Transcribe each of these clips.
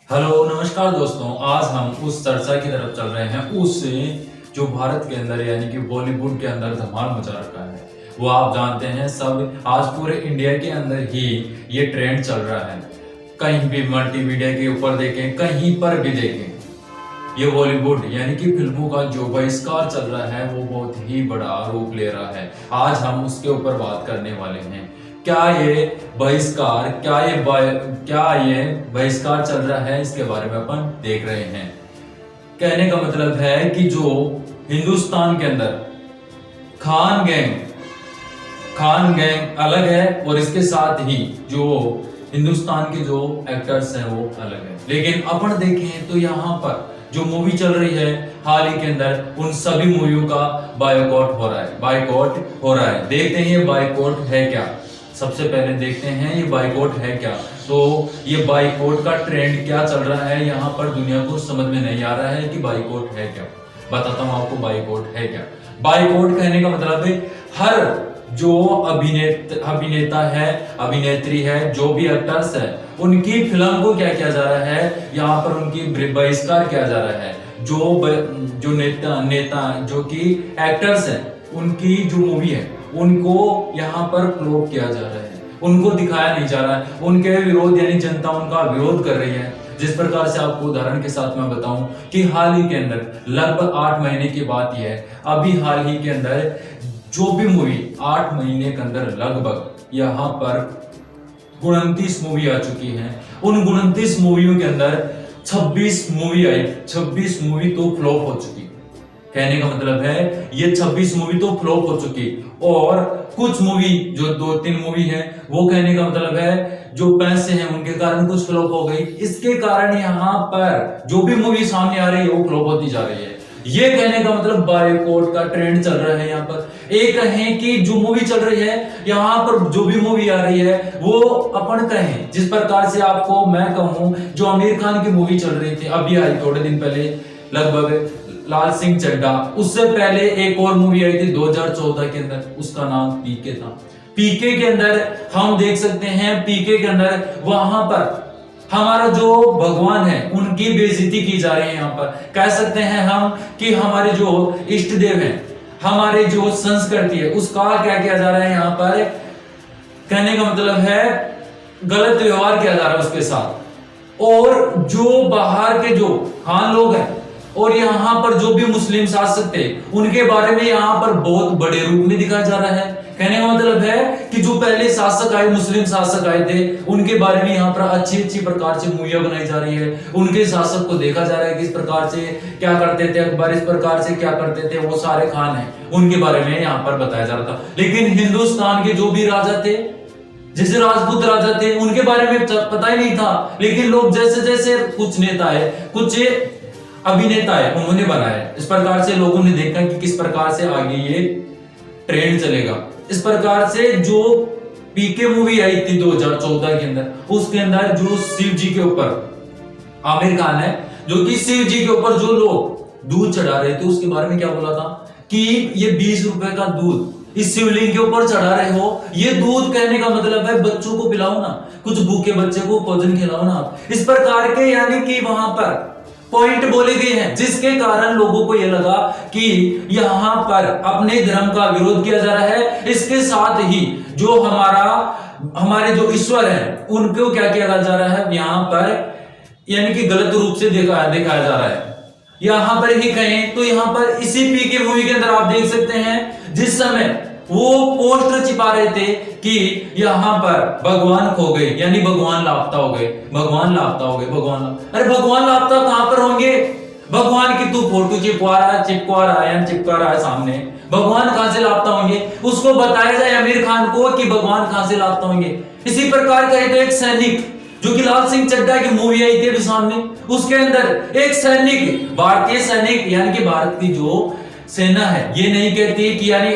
Hello नमस्कार दोस्तों, आज हम उस चर्चा की तरफ चल रहे हैं उस जो भारत के अंदर यानी कि बॉलीवुड के अंदर धमाल मचा रखा है। वो आप जानते हैं सब, आज पूरे इंडिया के अंदर ही ये ट्रेंड चल रहा है। कहीं भी मल्टीमीडिया के ऊपर देखें, कहीं पर भी देखें, ये बॉलीवुड यानी कि फिल्मों का जो बहिष्कार चल रहा है वो बहुत ही बड़ा रूप ले रहा है। आज हम उसके ऊपर बात करने वाले हैं। क्या ये बहिष्कार चल रहा है, इसके बारे में अपन देख रहे हैं। कहने का मतलब है कि जो हिंदुस्तान के अंदर खान गैंग अलग है और इसके साथ ही जो हिंदुस्तान के जो एक्टर्स हैं वो अलग है। लेकिन अपन देखें तो यहाँ पर जो मूवी चल रही है हाल ही के अंदर, उन सभी मूवियों का बायकॉट हो रहा है। देखते हैं ये बायकॉट है क्या। सबसे पहले देखते हैं ये बायकॉट है क्या। तो ये बायकॉट का ट्रेंड क्या चल रहा है यहाँ पर, दुनिया को समझ में नहीं आ रहा है कि बायकॉट है क्या। बताता हूँ आपको बायकॉट है क्या। बायकॉट कहने का मतलब है हर जो अभिनेता है, अभिनेत्री है, जो भी एक्टर्स है, उनकी फिल्म को क्या किया जा रहा है, यहाँ पर उनकी बहिष्कार किया जा रहा है। जो नेता जो कि एक्टर्स है, उनकी जो मूवी है उनको यहाँ पर फ्लॉप किया जा रहा है, उनको दिखाया नहीं जा रहा है। उनके विरोध यानी जनता उनका विरोध कर रही है। जिस प्रकार से आपको उदाहरण के साथ मैं बताऊं कि हाल ही के अंदर लगभग 8 महीने की बात ही है, अभी हाल ही के अंदर जो भी मूवी 8 महीने के अंदर लगभग यहाँ पर 29 मूवी आ चुकी हैं। उन 29 मूवियों के अंदर 26 मूवी आई, 26 मूवी तो फ्लॉप हो चुकी। कहने का मतलब है ये 26 मूवी तो फ्लॉप हो चुकी, और कुछ मूवी जो 2-3 मूवी है वो कहने का मतलब है जो पैसे हैं उनके कारण कुछ फ्लॉप हो गई। इसके कारण यहाँ पर जो भी मूवी सामने आ रही है वो फ्लॉप होती जा रही है। ये कहने का मतलब बायकॉट का ट्रेंड चल रहा है यहाँ पर। एक कहें कि जो मूवी चल रही है यहाँ पर, जो भी मूवी आ रही है वो अपन कहें, जिस प्रकार से आपको मैं कहूं जो आमिर खान की मूवी चल रही थी अभी आई थोड़े दिन पहले, लगभग लाल सिंह चड्ढा। उससे पहले एक और मूवी आई थी 2014 के अंदर, उसका नाम पीके था। पीके के अंदर हम देख सकते हैं, पीके के अंदर वहां पर हमारा जो भगवान है उनकी बेइज्जती की जा रही है। यहाँ पर कह सकते हैं हम कि हमारे जो इष्ट देव हैं, हमारे जो संस्कृति है उसका क्या किया जा रहा है यहाँ पर। कहने का मतलब है गलत व्यवहार किया जा रहा है उसके साथ। और जो बाहर के जो खान लोग हैं और यहाँ पर जो भी मुस्लिम शासक थे उनके बारे में यहाँ पर बहुत बड़े रूप में दिखाया जा रहा है। कहने का मतलब है कि जो पहले शासक आए, मुस्लिम शासक आए थे, उनके बारे में यहाँ पर अच्छी प्रकार से मूवियां बनाई जा रही है। उनके शासक को देखा जा रहा है कि इस प्रकार से क्या करते थे अकबर, इस प्रकार से क्या करते थे वो सारे खान हैं, उनके बारे में यहाँ पर बताया जा रहा था। लेकिन हिंदुस्तान के जो भी राजा थे, जैसे राजपूत राजा थे, उनके बारे में पता ही नहीं था। लेकिन लोग जैसे जैसे कुछ नेता है, कुछ अभिनेता है, उन्होंने बनाया। इस प्रकार से लोगों ने देखा कि किस प्रकार से आगे ये ट्रेंड चलेगा। इस प्रकार से जो पीके मूवी आई थी 2014 के अंदर, उसके अंदर जो शिव जी के ऊपर आमिर खान है, जो कि शिव जी के ऊपर जो लोग दूध चढ़ा रहे थे, उसके बारे में क्या बोला था कि ये 20 रुपए का दूध इस शिवलिंग के ऊपर चढ़ा रहे हो, ये दूध कहने का मतलब है बच्चों को पिलाओ ना, कुछ भूखे बच्चे को भोजन खिलाओ ना। इस प्रकार के यानी कि वहां पर पॉइंट बोले गए हैं, जिसके कारण लोगों को यह लगा कि यहां पर अपने धर्म का विरोध किया जा रहा है। इसके साथ ही जो हमारे जो ईश्वर है उनको क्या किया जा रहा है यहाँ पर, यानी कि गलत रूप से दिखाया जा रहा है। यहां पर ही कहें तो यहाँ पर इसी पीके मूवी के अंदर आप देख सकते हैं, जिस समय वो पोस्टर छिपा रहे थे कि यहाँ पर भगवान खो गए, यानी भगवान लापता हो गए, भगवान अरे भगवान लापता कहां पर होंगे? भगवान की तू फोटो चिपका रहा है सामने, भगवान कहां से लापता होंगे? उसको बताया जाए आमिर खान को कि भगवान कहां से लापता होंगे। इसी प्रकार का तो एक सैनिक जो कि लाल सिंह चड्ढा की मूवी आई थी अभी सामने, उसके अंदर एक सैनिक, भारतीय सैनिक यानी कि भारत की जो सेना है, ये नहीं कहती कि यानी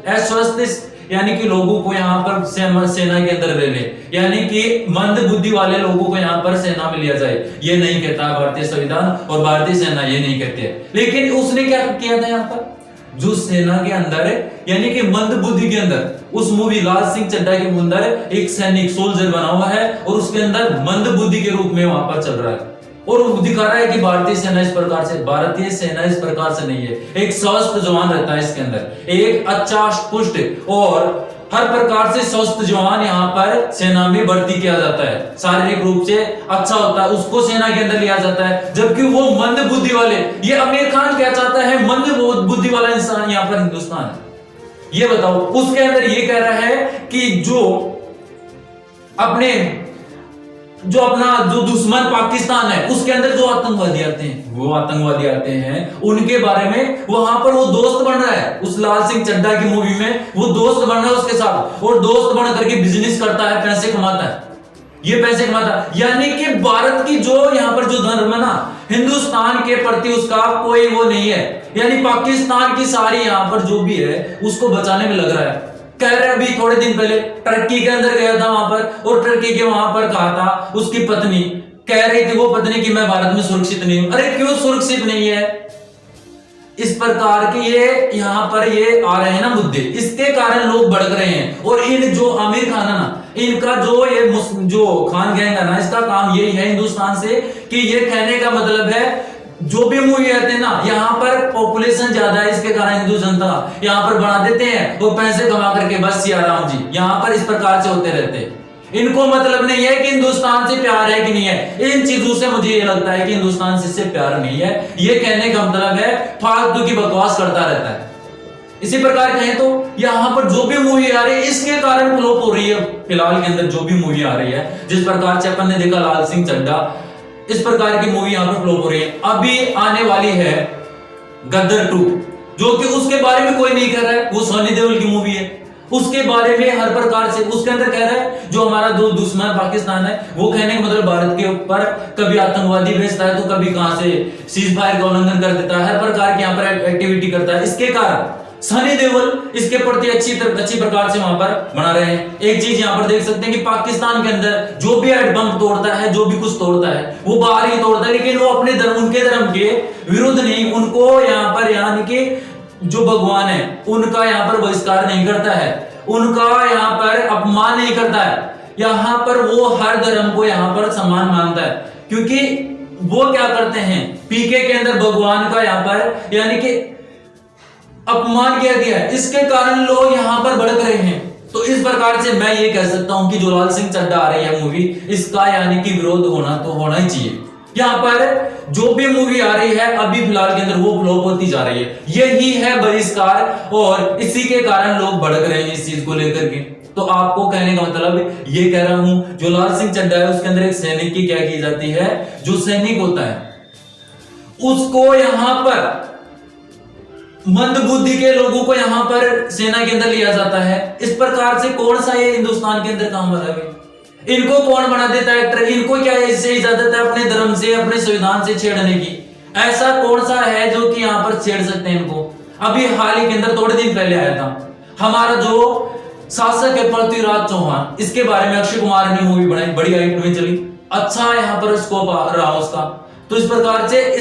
अस्वस्थ यानी कि लोगों को यहाँ पर सेना के अंदर ले ले, यानी कि मंद बुद्धि वाले लोगों को यहाँ पर सेना में लिया जाए, ये नहीं कहता भारतीय संविधान और भारतीय सेना, ये नहीं कहते हैं। लेकिन उसने क्या किया था यहाँ पर, जो सेना के अंदर है, यानी कि मंद बुद्धि के अंदर, उस मूवी लाल सिंह चड्ढा के अंदर एक सैनिक सोल्जर बना हुआ है और उसके अंदर मंद बुद्धि के रूप में वहां पर चल रहा है और वो दिखा रहा है कि भारतीय सेना इस प्रकार से नहीं है। एक स्वस्थ जवान रहता है इसके अंदर, एक अच्छा पुष्ट और हर प्रकार से स्वस्थ जवान यहाँ पर सेना में भर्ती किया जाता है, शारीरिक रूप से अच्छा होता है, उसको सेना के अंदर लिया जाता है। जबकि वो मंद बुद्धि वाले, ये आमिर खान क्या चाहता है, मंद बुद्धि वाला इंसान यहाँ पर हिंदुस्तान है। ये बताओ, उसके अंदर ये कह रहा है कि जो दुश्मन पाकिस्तान है उसके अंदर जो आतंकवादी आते हैं उनके बारे में वहां पर वो दोस्त बन रहा है। उस लाल सिंह चड्ढा की मूवी में वो दोस्त बन रहा है उसके साथ, और दोस्त बन करके बिजनेस करता है, पैसे कमाता है, ये पैसे कमाता है। यानी कि भारत की जो यहाँ पर जो धर्म है ना, हिंदुस्तान के प्रति उसका कोई वो नहीं है, यानी पाकिस्तान की सारी यहाँ पर जो भी है उसको बचाने में लग रहा है। कह रहे अभी थोड़े दिन पहले टर्की के अंदर गया था वहां पर, और टर्की के वहां पर कहा था उसकी पत्नी कह रही थी, वो पत्नी कि मैं भारत में सुरक्षित नहीं हूं। अरे क्यों सुरक्षित नहीं है? इस प्रकार के ये यहाँ पर ये आ रहे हैं ना मुद्दे, इसके कारण लोग भड़क रहे हैं। और इन जो आमिर खान है ना, इनका जो खान गैंग है ना, इसका काम यही है हिंदुस्तान से कि ये कहने का मतलब है जो भी मूवी आते हैं ना, यहाँ पर पॉपुलेशन ज्यादा है, इसके कारण हिंदू जनता यहाँ पर बना देते हैं और पैसे कमा करके बस सियाराम जी यहाँ पर इस प्रकार से होते रहते हैं। इनको मतलब नहीं है कि हिंदुस्तान से प्यार है कि नहीं है। इन चीजों से मुझे ये लगता है कि हिंदुस्तान से प्यार नहीं है, ये कहने का मतलब है फालतू की बकवास करता रहता है। इसी प्रकार कहें तो यहाँ पर जो भी मूवी आ रही है इसके कारण फ्लॉप हो रही है। फिलहाल के अंदर जो भी मूवी आ रही है, जिस प्रकार से अपन ने देखा लाल सिंह चड्ढा, इस प्रकार की मूवी यहाँ पर फ्लॉप हो रही है। अभी आने वाली है गदर 2, जो कि उसके बारे में कोई नहीं कह रहा है, वो सनी देओल की मूवी है, उसके बारे में हर प्रकार से उसके अंदर कह रहा है जो हमारा दो दुश्मन पाकिस्तान है, वो कहने का मतलब भारत के ऊपर कभी आतंकवादी भेजता है तो कभी कहां से सीज फायर का उल्लंघन कर देता है, हर प्रकार की यहाँ पर एक्टिविटी करता है। इसके कारण सनी देओल इसके प्रति अच्छी प्रकार से वहां पर बना रहे हैं। एक चीज यहाँ पर देख सकते हैं कि पाकिस्तान के अंदर जो भी एड बम तोड़ता है, जो भी कुछ तोड़ता है, वो बाहर ही तोड़ता है, लेकिन वो अपने धर्म, उनके धर्म के विरुद्ध नहीं, उनको यहाँ पर यानी कि जो भगवान है उनका यहाँ पर बहिष्कार नहीं करता है, उनका यहाँ पर अपमान नहीं करता है। यहाँ पर वो हर धर्म को यहाँ पर समान मानता है, क्योंकि वो क्या करते हैं, पीके के अंदर भगवान का यहाँ पर यानी कि अपमान किया गया है, इसके कारण लोग यहाँ पर भड़क रहे हैं। तो इस प्रकार से मैं ये कह सकता हूं कि जो लाल सिंह चड्ढा आ रही है मूवी, इसका यानी कि विरोध होना ही चाहिए। यहाँ पर जो भी मूवी आ रही है अभी फिलहाल के अंदर वो फ्लॉप होती जा रही है, यही है बहिष्कार, और इसी के कारण लोग भड़क रहे हैं इस चीज को लेकर के। तो आपको कहने का मतलब ये कह रहा हूं, जो लाल सिंह चड्ढा है उसके अंदर एक सैनिक की क्या की जाती है, जो सैनिक होता है उसको यहाँ पर मंद बुद्धि के लोगों को यहाँ पर सेना के अंदर लिया जाता है। इस प्रकार से कौन सा ये हिंदुस्तान के अंदर काम हो रहा है? इनको कौन बना देता है एक्टर? इनको क्या इससे इजाजत है अपने धर्म से, अपने संविधान से छेड़ने की? ऐसा कौन सा है जो कि यहाँ पर छेड़ सकते हैं इनको? अभी हाल ही के अंदर थोड़े दिन पहले आया था हमारा जो शासक है पृथ्वीराज चौहान, इसके बारे में अक्षय कुमार ने मूवी बनाई, बड़ी हाइट में चली, अच्छा यहाँ पर स्कोप रहा उसका। तो इस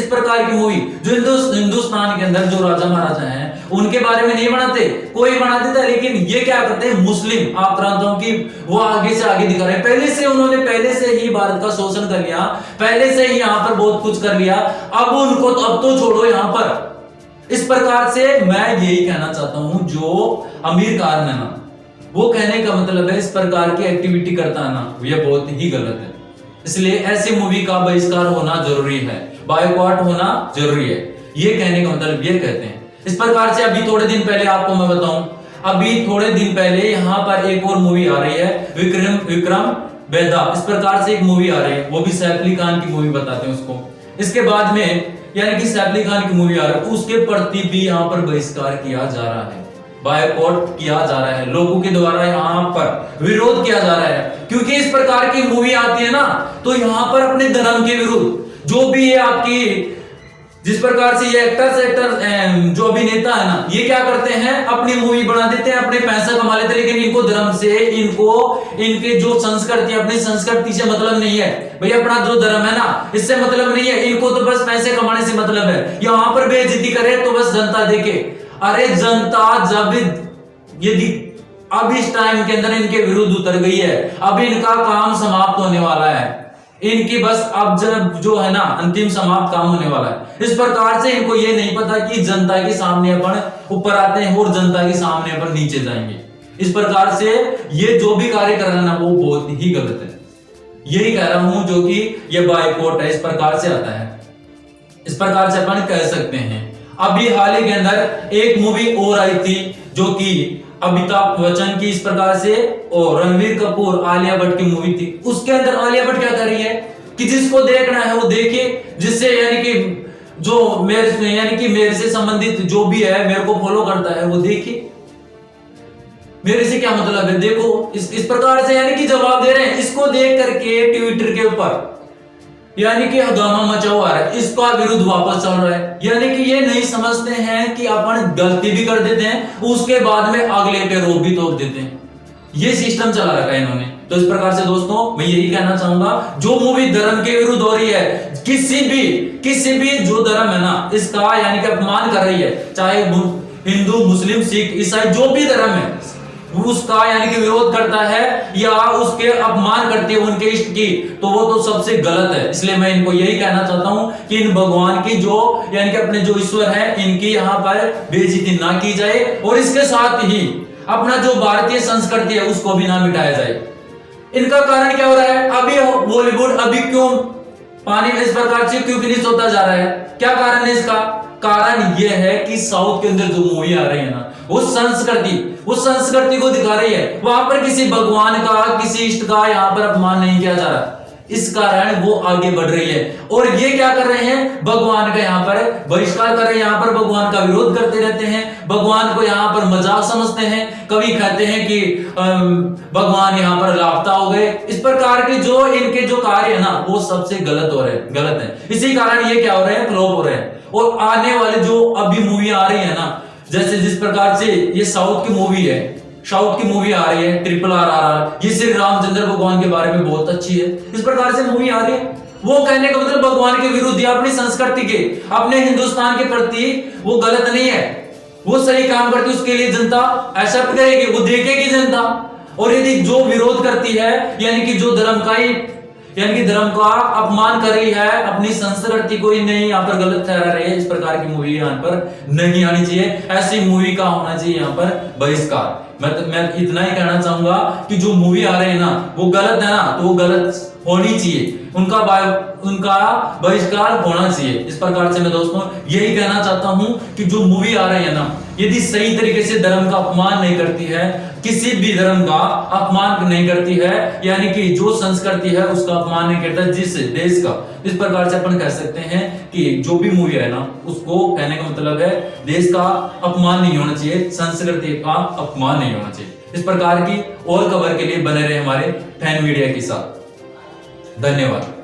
प्रकार की मूवी जो हिंदुस्तान के अंदर जो राजा महाराजा हैं उनके बारे में नहीं बनाते, कोई बना देता है, लेकिन ये क्या करते हैं, मुस्लिम आक्रांताओं की वो आगे से आगे दिखा रहे हैं। पहले से ही भारत का शोषण कर लिया, पहले से ही यहाँ पर बहुत कुछ कर लिया, अब उनको अब तो छोड़ो यहाँ पर। इस प्रकार से मैं यही कहना चाहता हूं, जो आमिर खान है ना, वो कहने का मतलब है इस प्रकार की एक्टिविटी करता है ना, यह बहुत ही गलत है। इसलिए ऐसी मूवी का बहिष्कार होना जरूरी है, बायकॉट होना जरूरी है, ये कहने का मतलब ये कहते हैं। इस प्रकार से अभी थोड़े दिन पहले आपको मैं बताऊं, अभी थोड़े दिन पहले यहाँ पर एक और मूवी आ रही है, विक्रम वेदा, इस प्रकार से एक मूवी आ रही है, वो भी सैफ अली खान की मूवी बताते हैं उसको। इसके बाद में यानी कि सैफ अली खान की मूवी आ रही है, उसके प्रति भी यहाँ पर बहिष्कार किया जा रहा है, बायकॉट किया जा रहा है, लोगों के द्वारा यहाँ पर विरोध किया जा रहा है। क्योंकि इस प्रकार की मूवी आती है ना, तो यहाँ पर अपने धर्म के विरुद्ध जो भी है आपकी, जिस प्रकार से ये एक्टर जो अभिनेता है ना, ये क्या करते हैं, अपनी मूवी बना देते हैं, अपने पैसा कमा लेते हैं, लेकिन इनको धर्म से, इनके जो संस्कृति, अपनी संस्कृति से मतलब नहीं है भाई, अपना जो धर्म है ना इससे मतलब नहीं है, इनको तो बस पैसे कमाने से मतलब है। यहाँ पर बेइज्जती करे तो बस जनता देखे, अरे जनता जब यदि अब इस टाइम के अंदर इनके विरुद्ध उतर गई है, अब इनका काम समाप्त होने वाला है, इनकी बस अब जब जो है ना अंतिम समाप्त काम होने वाला है। इस प्रकार से इनको ये नहीं पता कि जनता के सामने अपन ऊपर आते हैं और जनता के सामने अपन नीचे जाएंगे। इस प्रकार से ये जो भी कार्य कर रहे हैं ना वो बहुत ही गलत है। यही कह रहा हूं जो कि ये बाइकआउट है, इस प्रकार से आता है। इस प्रकार से अपन कह सकते हैं। अभी हाल ही के अंदर एक मूवी और आई थी जो कि अमिताभ बच्चन की इस प्रकार से और रणवीर कपूर आलिया भट्ट की मूवी थी। उसके अंदर आलिया भट्ट क्या कर रही है कि जिसको देखना है वो देखे, जिससे यानी कि जो मेरे से संबंधित जो भी है, मेरे को फॉलो करता है वो देखे। मेरे से क्या मतलब है, देखो इस प्रकार से यानी कि जवाब दे रहे हैं। इसको देख करके ट्विटर के ऊपर यानी कि हंगामा मचा हुआ है, इसका विरुद्ध वापस चल रहा है। यानी कि ये नहीं समझते हैं कि अपन गलती भी कर देते हैं, उसके बाद में अगले पे रोक भी तोड़ देते हैं। ये सिस्टम चला रखा है इन्होंने। तो इस प्रकार से दोस्तों मैं यही कहना चाहूंगा, जो मूवी धर्म के विरुद्ध हो रही है, किसी भी जो धर्म है ना इसका यानी कि अपमान कर रही है, चाहे हिंदू, मुस्लिम, सिख, ईसाई जो भी धर्म है उसका यानी कि विरोध करता है या उसके अपमान करती है उनके इष्ट की, तो वो तो सबसे गलत है। इसलिए मैं इनको यही कहना चाहता हूं कि इन भगवान की जो यानी कि अपने जो ईश्वर है इनकी यहाँ पर बेइज्जती ना की जाए और इसके साथ ही अपना जो भारतीय संस्कृति है उसको भी ना मिटाया जाए। इनका कारण क्या हो रहा है, अभी बॉलीवुड अभी क्यों पानी में इस प्रकार से क्यों फिनिश होता जा रहा है, क्या कारण है इसका? कारण यह है कि साउथ के अंदर जो मूवी आ रही है ना वो संस्कृति को दिखा रही है। वहां पर किसी भगवान का, किसी इष्ट का यहाँ पर अपमान नहीं किया जा रहा। इस कारण वो आगे बढ़ रही है। और ये क्या कर रहे हैं, भगवान का यहाँ पर बहिष्कार कर रहे हैं, यहाँ पर भगवान का विरोध करते रहते हैं, भगवान को यहाँ पर मजाक समझते हैं। कभी कहते हैं कि भगवान यहाँ पर लापता हो गए। इस प्रकार के जो इनके जो कार्य है ना वो सबसे गलत है। इसी कारण ये क्या हो रहे हैं, फ्लॉप हो रहे हैं। और आने वाले जो अभी मूवी आ रही है ना, जैसे जिस प्रकार से ये साउथ की मूवी आ रही है RRR, ये श्री रामचंद्र भगवान के बारे में बहुत अच्छी है। इस प्रकार से मूवी आ रही है, वो कहने का मतलब भगवान के विरुद्ध या अपनी संस्कृति के, अपने हिंदुस्तान के प्रति वो गलत नहीं है, वो सही काम करती है। उसके लिए जनता एक्सेप्ट करेगी, वो देखेगी जनता। और यदि जो विरोध करती है यानी कि जो धर्म का अपमान कर रही है, अपनी संस्कृति को ही नहीं यहाँ पर गलत ठहरा रही है, इस प्रकार की मूवी यहाँ पर नहीं आनी चाहिए। ऐसी मूवी का होना चाहिए यहाँ पर बहिष्कार। मैं इतना ही कहना चाहूंगा कि जो मूवी आ रही है ना वो गलत है ना, तो वो गलत होनी चाहिए, उनका बहिष्कार होना चाहिए। इस प्रकार से मैं दोस्तों यही कहना चाहता हूं कि जो मूवी आ रही है ना यदि सही तरीके से धर्म का अपमान नहीं करती है, किसी भी धर्म का अपमान नहीं करती है, यानी कि जो संस्कृति है उसका अपमान नहीं करता, जिस देश का, इस प्रकार से अपन कह सकते हैं कि जो भी मूवी है ना उसको कहने का मतलब है देश का अपमान नहीं होना चाहिए, संस्कृति का अपमान नहीं होना चाहिए। इस प्रकार की और खबर के लिए बने रहे हमारे फैन मीडिया के साथ। धन्यवाद।